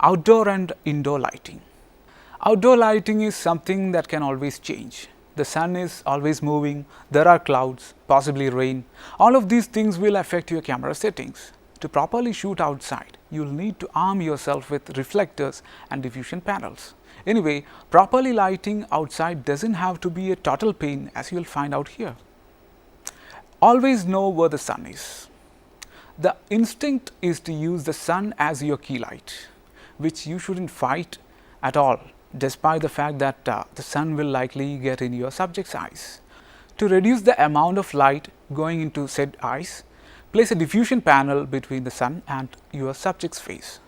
Outdoor and indoor lighting. Outdoor lighting is something that can always change. The sun is always moving, there are clouds, possibly rain. All of these things will affect your camera settings. To properly shoot outside, you will need to arm yourself with reflectors and diffusion panels. Anyway, properly lighting outside doesn't have to be a total pain, as you will find out here. Always know where the sun is. The instinct is to use the sun as your key light, which you shouldn't fight at all, despite the fact that the sun will likely get in your subject's eyes. To reduce the amount of light going into said eyes, place a diffusion panel between the sun and your subject's face.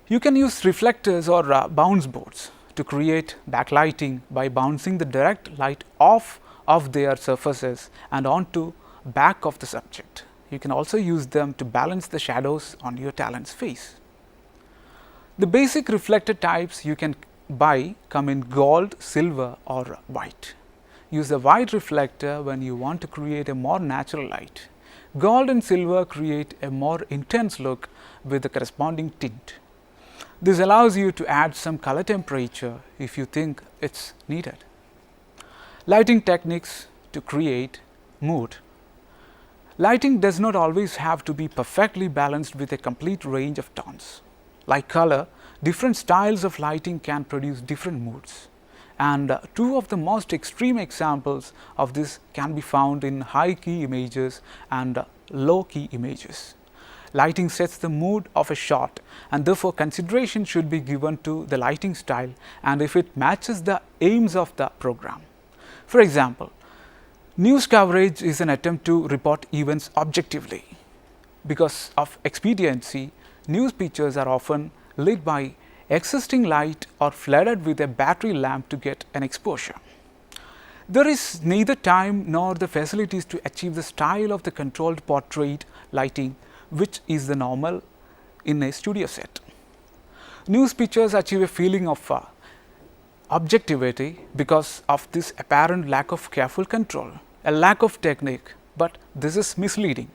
You can use reflectors or bounce boards to create backlighting by bouncing the direct light off of their surfaces and onto back of the subject. You can also use them to balance the shadows on your talent's face. The basic reflector types you can buy come in gold, silver or white. Use a white reflector when you want to create a more natural light. Gold and silver create a more intense look with the corresponding tint. This allows you to add some color temperature if you think it's needed. Lighting techniques to create mood. Lighting does not always have to be perfectly balanced with a complete range of tones. Like color, different styles of lighting can produce different moods. And two of the most extreme examples of this can be found in high key images and low key images. Lighting sets the mood of a shot, and therefore consideration should be given to the lighting style and if it matches the aims of the program. For example, news coverage is an attempt to report events objectively. Because of expediency, news pictures are often lit by existing light or flooded with a battery lamp to get an exposure. There is neither time nor the facilities to achieve the style of the controlled portrait lighting, which is the normal in a studio set. News pictures achieve a feeling of objectivity because of this apparent lack of careful control, a lack of technique, but this is misleading.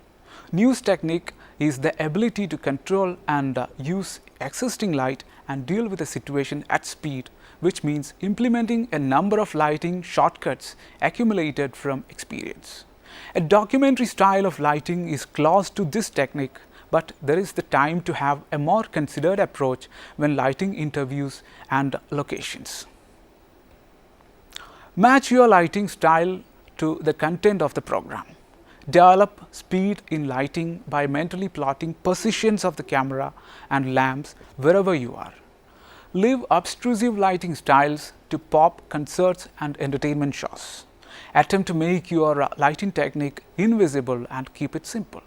News technique is the ability to control and use existing light and deal with a situation at speed, which means implementing a number of lighting shortcuts accumulated from experience. A documentary style of lighting is close to this technique, but there is the time to have a more considered approach when lighting interviews and locations. Match your lighting style to the content of the program. Develop speed in lighting by mentally plotting positions of the camera and lamps wherever you are. Leave obtrusive lighting styles to pop concerts and entertainment shows. Attempt to make your lighting technique invisible and keep it simple.